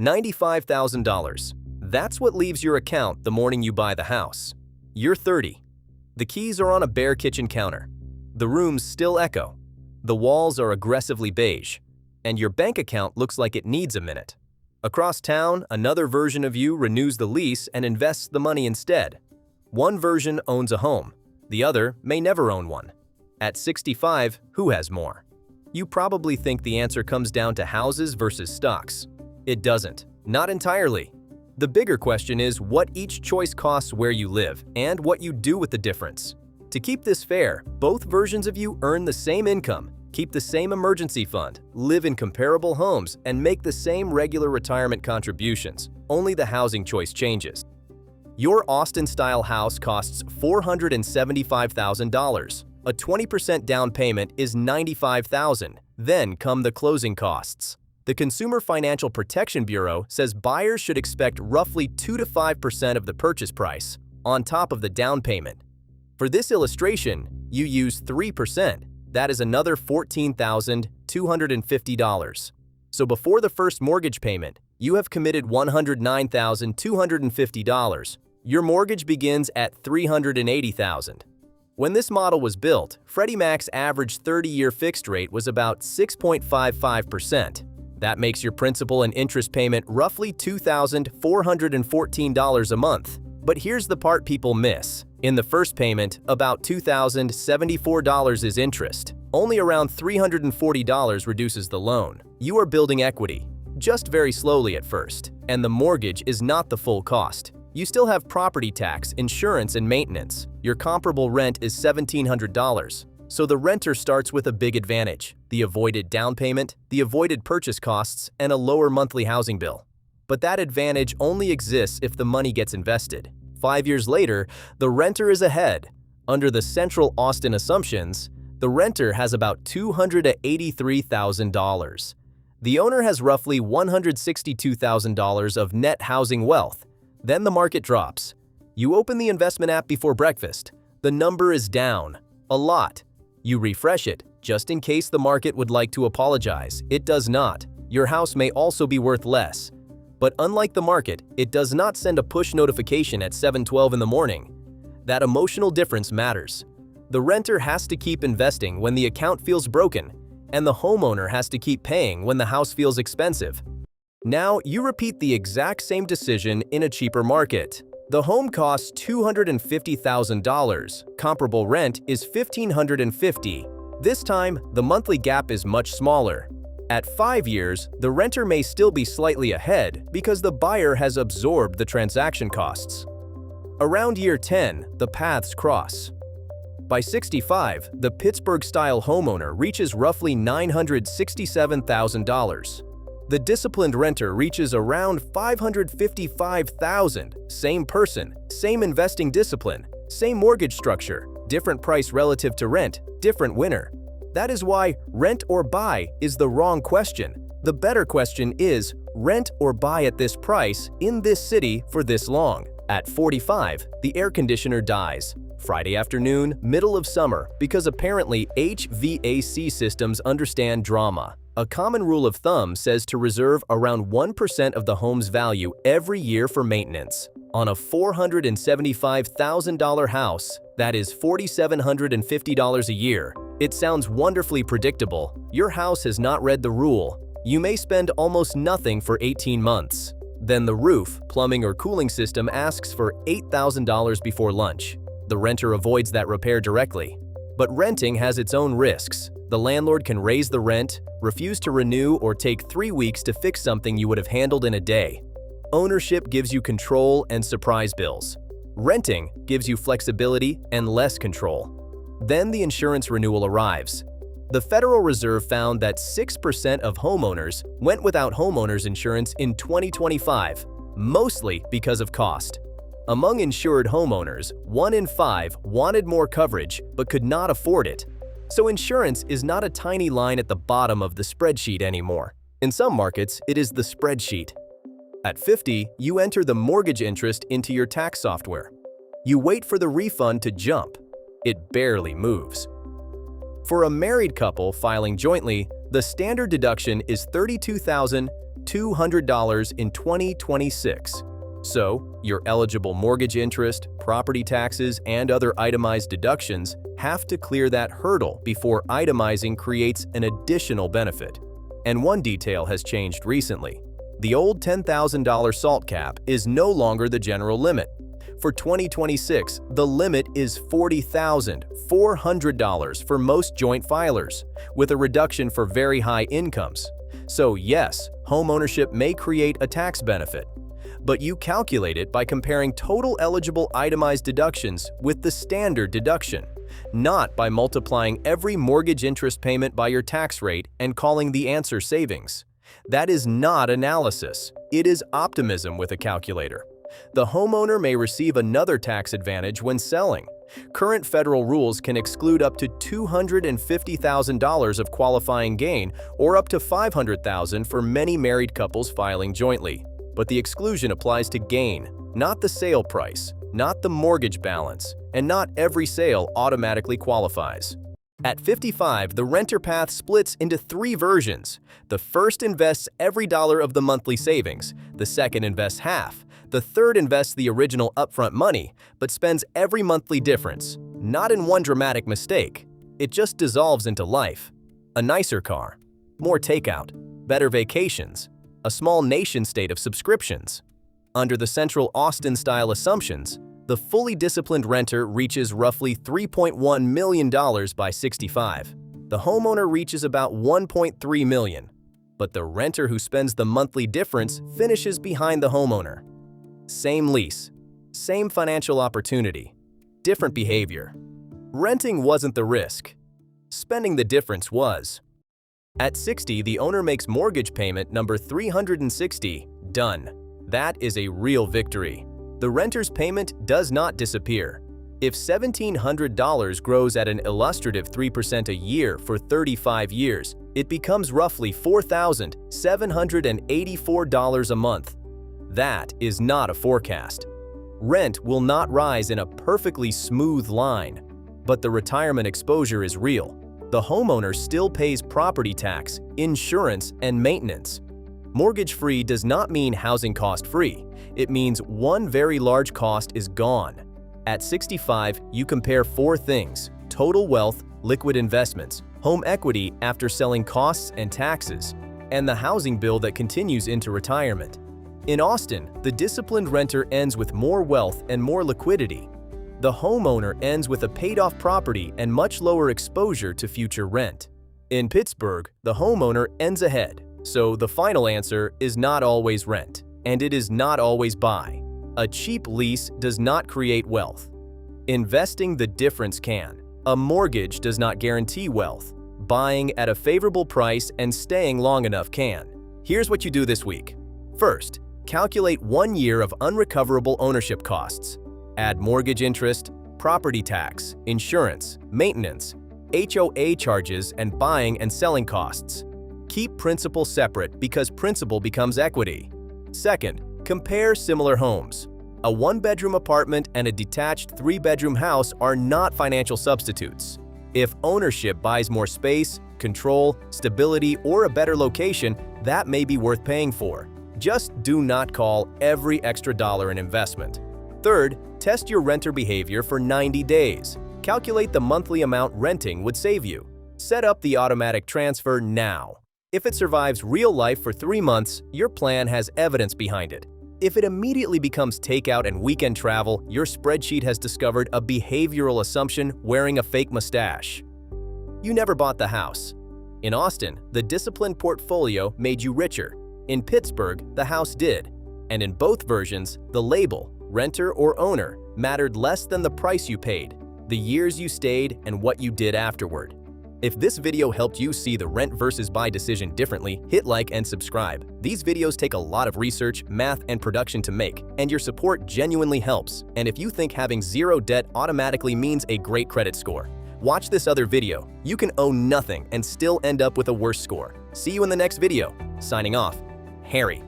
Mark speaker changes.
Speaker 1: $95,000. That's what leaves your account the morning you buy the house. You're 30. The keys are on a bare kitchen counter. The rooms still echo. The walls are aggressively beige. And your bank account looks like it needs a minute. Across town, another version of you renews the lease and invests the money instead. One version owns a home. The other may never own one. At 65, who has more? You probably think the answer comes down to houses versus stocks. It doesn't. Not entirely. The bigger question is what each choice costs where you live and what you do with the difference. To keep this fair, both versions of you earn the same income, keep the same emergency fund, live in comparable homes, and make the same regular retirement contributions. Only the housing choice changes. Your Austin-style house costs $475,000. A 20% down payment is $95,000. Then come the closing costs. The Consumer Financial Protection Bureau says buyers should expect roughly 2 to 5% of the purchase price, on top of the down payment. For this illustration, you use 3%. That is another $14,250. So before the first mortgage payment, you have committed $109,250. Your mortgage begins at $380,000. When this model was built, Freddie Mac's average 30-year fixed rate was about 6.55%. That makes your principal and interest payment roughly $2,414 a month. But here's the part people miss. In the first payment, about $2,074 is interest. Only around $340 reduces the loan. You are building equity, just very slowly at first, and the mortgage is not the full cost. You still have property tax, insurance, and maintenance. Your comparable rent is $1,700. So the renter starts with a big advantage: the avoided down payment, the avoided purchase costs, and a lower monthly housing bill. But that advantage only exists if the money gets invested. 5 years later, the renter is ahead. Under the central Austin assumptions, the renter has about $283,000. The owner has roughly $162,000 of net housing wealth. Then the market drops. You open the investment app before breakfast. The number is down. A lot. You refresh it, just in case the market would like to apologize. It does not. Your house may also be worth less. But unlike the market, it does not send a push notification at 7:12 in the morning. That emotional difference matters. The renter has to keep investing when the account feels broken, and the homeowner has to keep paying when the house feels expensive. Now, you repeat the exact same decision in a cheaper market. The home costs $250,000. Comparable rent is $1,550. This time, the monthly gap is much smaller. At 5 years, the renter may still be slightly ahead because the buyer has absorbed the transaction costs. Around year 10, the paths cross. By 65, the Pittsburgh-style homeowner reaches roughly $967,000. The disciplined renter reaches around $555,000. Same person, same investing discipline, same mortgage structure, different price relative to rent, different winner. That is why rent or buy is the wrong question. The better question is rent or buy at this price in this city for this long. At 45, the air conditioner dies. Friday afternoon, middle of summer, because apparently HVAC systems understand drama. A common rule of thumb says to reserve around 1% of the home's value every year for maintenance. On a $475,000 house, that is $4,750 a year. It sounds wonderfully predictable. Your house has not read the rule. You may spend almost nothing for 18 months. Then the roof, plumbing, or cooling system asks for $8,000 before lunch. The renter avoids that repair directly. But renting has its own risks. The landlord can raise the rent, refuse to renew, or take 3 weeks to fix something you would have handled in a day. Ownership gives you control and surprise bills. Renting gives you flexibility and less control. Then the insurance renewal arrives. The Federal Reserve found that 6% of homeowners went without homeowners insurance in 2025, mostly because of cost. Among insured homeowners, 1 in 5 wanted more coverage but could not afford it. So insurance is not a tiny line at the bottom of the spreadsheet anymore. In some markets, it is the spreadsheet. At 50, you enter the mortgage interest into your tax software. You wait for the refund to jump. It barely moves. For a married couple filing jointly, the standard deduction is $32,200. $200 in 2026. So, your eligible mortgage interest, property taxes, and other itemized deductions have to clear that hurdle before itemizing creates an additional benefit. And one detail has changed recently. The old $10,000 SALT cap is no longer the general limit. For 2026, the limit is $40,400 for most joint filers, with a reduction for very high incomes. So yes, homeownership may create a tax benefit, but you calculate it by comparing total eligible itemized deductions with the standard deduction, not by multiplying every mortgage interest payment by your tax rate and calling the answer savings. That is not analysis. It is optimism with a calculator. The homeowner may receive another tax advantage when selling. Current federal rules can exclude up to $250,000 of qualifying gain or up to $500,000 for many married couples filing jointly. But the exclusion applies to gain, not the sale price, not the mortgage balance, and not every sale automatically qualifies. At 55, the renter path splits into 3 versions. The first invests every dollar of the monthly savings, the second invests half, the third invests the original upfront money, but spends every monthly difference. Not in one dramatic mistake. It just dissolves into life. A nicer car, more takeout, better vacations, a small nation-state of subscriptions. Under the central Austin-style assumptions, the fully disciplined renter reaches roughly $3.1 million by 65. The homeowner reaches about $1.3 million, but the renter who spends the monthly difference finishes behind the homeowner. Same lease, same financial opportunity, different behavior. Renting wasn't the risk. Spending the difference was. At 60, the owner makes mortgage payment number 360, done. That is a real victory. The renter's payment does not disappear. If $1,700 grows at an illustrative 3% a year for 35 years, it becomes roughly $4,784 a month. That is not a forecast. Rent will not rise in a perfectly smooth line, but the retirement exposure is real. The homeowner still pays property tax, insurance, and maintenance. Mortgage-free does not mean housing cost-free. It means one very large cost is gone. At 65, you compare 4 things: total wealth, liquid investments, home equity after selling costs and taxes, and the housing bill that continues into retirement. In Austin, the disciplined renter ends with more wealth and more liquidity. The homeowner ends with a paid-off property and much lower exposure to future rent. In Pittsburgh, the homeowner ends ahead, so the final answer is not always rent, and it is not always buy. A cheap lease does not create wealth. Investing the difference can. A mortgage does not guarantee wealth. Buying at a favorable price and staying long enough can. Here's what you do this week. First, calculate 1 year of unrecoverable ownership costs. Add mortgage interest, property tax, insurance, maintenance, HOA charges, and buying and selling costs. Keep principal separate because principal becomes equity. Second, compare similar homes. A 1-bedroom apartment and a detached 3-bedroom house are not financial substitutes. If ownership buys more space, control, stability, or a better location, that may be worth paying for. Just do not call every extra dollar an investment. Third, test your renter behavior for 90 days. Calculate the monthly amount renting would save you. Set up the automatic transfer now. If it survives real life for 3 months, your plan has evidence behind it. If it immediately becomes takeout and weekend travel, your spreadsheet has discovered a behavioral assumption wearing a fake mustache. You never bought the house. In Austin, the disciplined portfolio made you richer. In Pittsburgh, the house did. And in both versions, the label, renter or owner, mattered less than the price you paid, the years you stayed, and what you did afterward. If this video helped you see the rent versus buy decision differently, hit like and subscribe. These videos take a lot of research, math, and production to make, and your support genuinely helps. And if you think having 0 debt automatically means a great credit score, watch this other video. You can own nothing and still end up with a worse score. See you in the next video. Signing off, Harry.